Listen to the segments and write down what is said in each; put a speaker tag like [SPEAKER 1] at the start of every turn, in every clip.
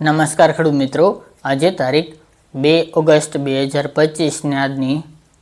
[SPEAKER 1] નમસ્કાર ખેડૂત મિત્રો, આજે તારીખ 2 ઓગસ્ટ 2025 આજની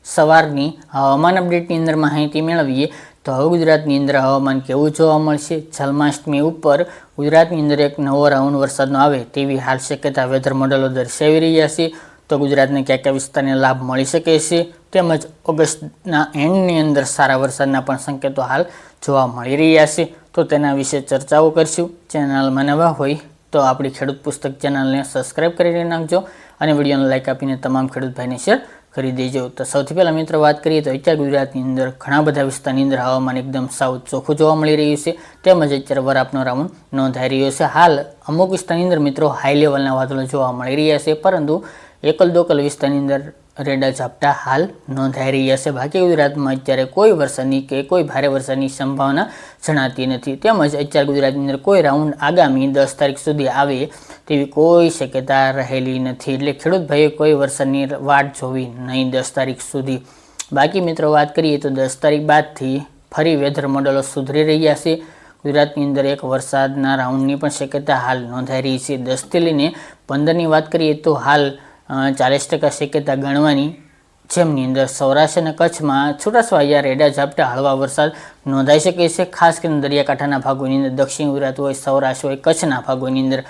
[SPEAKER 1] સવારની હવામાન અપડેટની અંદર માહિતી મેળવીએ તો હવે ગુજરાતની અંદર હવામાન કેવું જોવા મળશે. જન્માષ્ટમી ઉપર ગુજરાતની અંદર એક નવો રાઉન્ડ વરસાદનો આવે તેવી હાલ શક્યતા વેધર મોડેલો દર્શાવી રહ્યા છે. તો ગુજરાતને કયા કયા વિસ્તારને લાભ મળી શકે છે, તેમજ ઓગસ્ટના એન્ડની અંદર સારા વરસાદના પણ સંકેતો હાલ જોવા મળી રહ્યા છે. તો તેના વિશે ચર્ચાઓ કરશું. ચેનલમાં નવા હોય તો આપણી ખેડૂત પુસ્તક ચેનલને સબસ્ક્રાઇબ કરીને નાખજો અને વિડીયોને લાઇક આપીને તમામ ખેડૂત ભાઈને શેર કરી દેજો. તો સૌથી પહેલાં મિત્રો વાત કરીએ તો અત્યારે ગુજરાતની અંદર ઘણા બધા વિસ્તારની અંદર હવામાન એકદમ સાવ ચોખ્ખું જોવા મળી રહ્યું છે, તેમજ અત્યારે વરાપનો રાઉન્ડ નોંધાઈ રહ્યો છે. હાલ અમુક વિસ્તારની અંદર મિત્રો હાઈ લેવલના વાદળો જોવા મળી રહ્યા છે, પરંતુ એકલ દોકલ વિસ્તારની અંદર રેડા ઝાપટા હાલ નોંધાઈ રહ્યા છે. બાકી ગુજરાતમાં અત્યારે કોઈ વરસાદની કે કોઈ ભારે વરસાદની સંભાવના જણાતી નથી. તેમજ અત્યારે ગુજરાતની અંદર કોઈ રાઉન્ડ આગામી 10 તારીખ સુધી આવે તેવી કોઈ શક્યતા રહેલી નથી. એટલે ખેડૂત ભાઈએ કોઈ વરસાદની વાટ જોવી નહીં 10 તારીખ સુધી. બાકી મિત્રો વાત કરીએ તો 10 તારીખ બાદથી ફરી વેધર મોડેલો સુધરી રહ્યા છે. ગુજરાતની અંદર એક વરસાદના રાઉન્ડની પણ શક્યતા હાલ નોંધાઈ રહી છે. 10થી લઈને 15ની વાત કરીએ તો હાલ 40% શક્યતા ગણવાની, જેમની અંદર સૌરાષ્ટ્ર અને કચ્છમાં છૂટાછવાયા રેડા ઝાપટા હળવા વરસાદ નોંધાઈ શકે છે. ખાસ કરીને દરિયાકાંઠાના ભાગોની અંદર દક્ષિણ ગુજરાત હોય, સૌરાષ્ટ્ર હોય, કચ્છના ભાગોની અંદર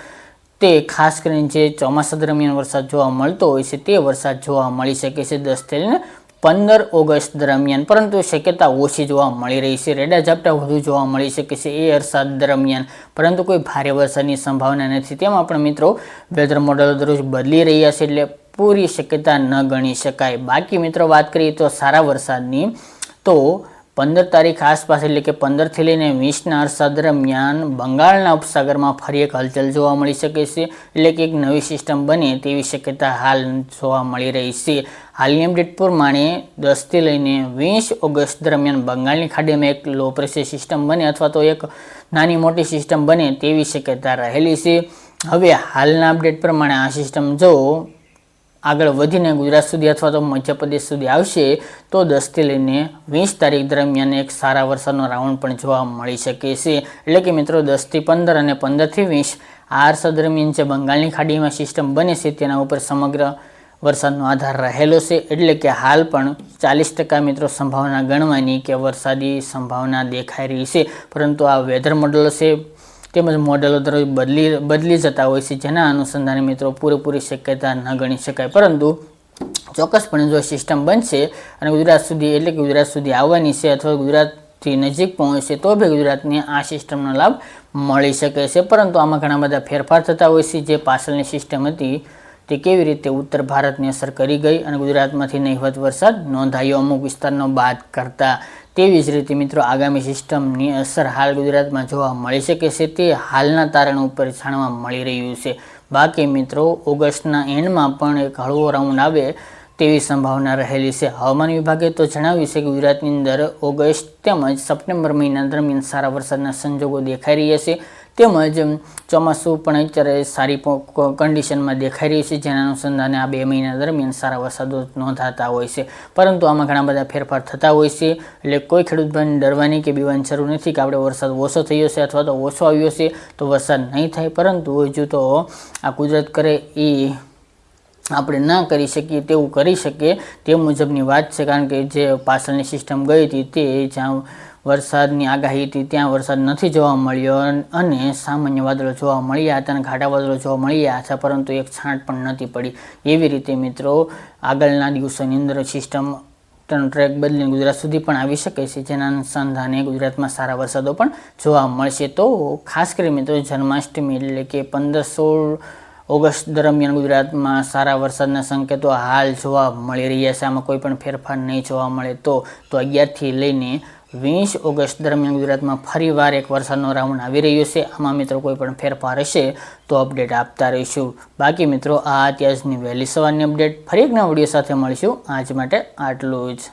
[SPEAKER 1] તે ખાસ કરીને જે ચોમાસા દરમિયાન વરસાદ જોવા મળતો હોય છે તે વરસાદ જોવા મળી શકે છે 10થી લઈને 15 ઓગસ્ટ દરમિયાન, પરંતુ શક્યતા ઓછી જોવા મળી રહી છે. રેડા ઝાપટા વધુ જોવા મળી શકે છે એ વરસાદ દરમિયાન, પરંતુ કોઈ ભારે વરસાદની સંભાવના નથી. તેમાં પણ મિત્રો વેધર મોડેલો દરરોજ બદલી રહ્યા છે, એટલે પૂરી શક્યતા ન ગણી શકાય. બાકી મિત્રો વાત કરીએ તો સારા વરસાદની, તો 15 તારીખ આસપાસ એટલે કે 15થી લઈને 20ના અરસા દરમિયાન બંગાળના ઉપસાગરમાં ફરી એક હલચલ જોવા મળી શકે છે, એટલે કે એક નવી સિસ્ટમ બને તેવી શક્યતા હાલ જોવા મળી રહી છે. હાલની અપડેટ પ્રમાણે 10થી લઈને 20 ઓગસ્ટ દરમિયાન બંગાળની ખાડીમાં એક લો પ્રેશર સિસ્ટમ બને અથવા તો એક નાની મોટી સિસ્ટમ બને તેવી શક્યતા રહેલી છે. હવે હાલના અપડેટ પ્રમાણે આ સિસ્ટમ જો આગળ વધીને ગુજરાત સુધી અથવા તો મધ્યપ્રદેશ સુધી આવશે તો 10થી લઈને 20 તારીખ દરમિયાન એક સારા વરસાદનો રાઉન્ડ પણ જોવા મળી શકે છે. એટલે કે મિત્રો 10થી 15 અને 15થી 20 આ અરસા દરમિયાન જે બંગાળની ખાડીમાં સિસ્ટમ બને છે તેના ઉપર સમગ્ર વરસાદનો આધાર રહેલો છે. એટલે કે હાલ પણ 40% મિત્રો સંભાવના ગણવાની કે વરસાદી સંભાવના દેખાઈ રહી છે, પરંતુ આ વેધર મોડેલો છે તેમજ મોડેલો દરરોજ બદલી જતા હોય છે, જેના અનુસંધાને મિત્રો પૂરેપૂરી શક્યતા ન ગણી શકાય. પરંતુ ચોક્કસપણે જો સિસ્ટમ બનશે અને ગુજરાત સુધી એટલે કે ગુજરાત સુધી આવવાની છે અથવા ગુજરાતથી નજીક પહોંચશે તો બી ગુજરાતને આ સિસ્ટમનો લાભ મળી શકે છે. પરંતુ આમાં ઘણા બધા ફેરફાર થતા હોય છે. જે પાછળની સિસ્ટમ હતી તે કેવી રીતે ઉત્તર ભારતની અસર કરી ગઈ અને ગુજરાતમાંથી નહિવત વરસાદ નોંધાયો અમુક વિસ્તારનો બાદ કરતા, તેવી જ રીતે મિત્રો આગામી સિસ્ટમની અસર હાલ ગુજરાતમાં જોવા મળી શકે છે. તે હાલના તારણ ઉપર જાણવા મળી રહ્યું છે. બાકી મિત્રો ઓગસ્ટના એન્ડમાં પણ એક હળવો રાઉન્ડ આવે તેવી સંભાવના રહેલી છે. હવામાન વિભાગે તો જણાવ્યું છે કે ગુજરાતની અંદર ઓગસ્ટ તેમજ સપ્ટેમ્બર મહિના દરમિયાન સારા વરસાદના સંજોગો દેખાઈ રહ્યા છે, તેમજ ચોમાસું પણ અત્યારે સારી કન્ડિશનમાં દેખાઈ રહ્યું છે, જેના અનુસંધાને આ 2 મહિના દરમિયાન સારા વરસાદો નોંધાતા હોય છે. પરંતુ આમાં ઘણા બધા ફેરફાર થતા હોય છે, એટલે કોઈ ખેડૂત ભાઈને ડરવાની કે બીવાની જરૂર નથી કે આપણે વરસાદ ઓછો થયો છે અથવા તો ઓછો આવ્યો છે તો વરસાદ નહીં થાય. પરંતુ હજુ તો આ કુદરત કરે એ આપણે ના કરી શકીએ તેવું કરી શકીએ તે મુજબની વાત છે. કારણ કે જે પાછળની સિસ્ટમ ગઈ હતી તે જ્યાં વરસાદની આગાહી હતી ત્યાં વરસાદ નથી જોવા મળ્યો અને સામાન્ય વાદળો જોવા મળ્યા હતા અને ઘાટા વાદળો જોવા મળ્યા હતા, પરંતુ એક છાંટ પણ નથી પડી. એવી રીતે મિત્રો આગળના દિવસોની અંદર સિસ્ટમ ટ્રેક બદલીને ગુજરાત સુધી પણ આવી શકે છે, જેના અનુસંધાને ગુજરાતમાં સારા વરસાદો પણ જોવા મળશે. તો ખાસ કરી મિત્રો જન્માષ્ટમી એટલે કે 15-16 ઓગસ્ટ દરમિયાન ગુજરાતમાં સારા વરસાદના સંકેતો હાલ જોવા મળી રહ્યા છે. આમાં કોઈ પણ ફેરફાર નહીં જોવા મળે તો 11થી લઈને 20 ઓગસ્ટ દરમિયાન ગુજરાતમાં ફરીવાર એક વરસાદનો રાઉન્ડ આવી રહ્યો છે. આમાં મિત્રો કોઈ પણ ફેરફાર હશે તો અપડેટ આપતા રહીશું. બાકી મિત્રો આ અત્યારની વહેલી સવારની અપડેટ. ફરી એક નવા વિડીયો સાથે મળીશું. આજ માટે આટલું જ.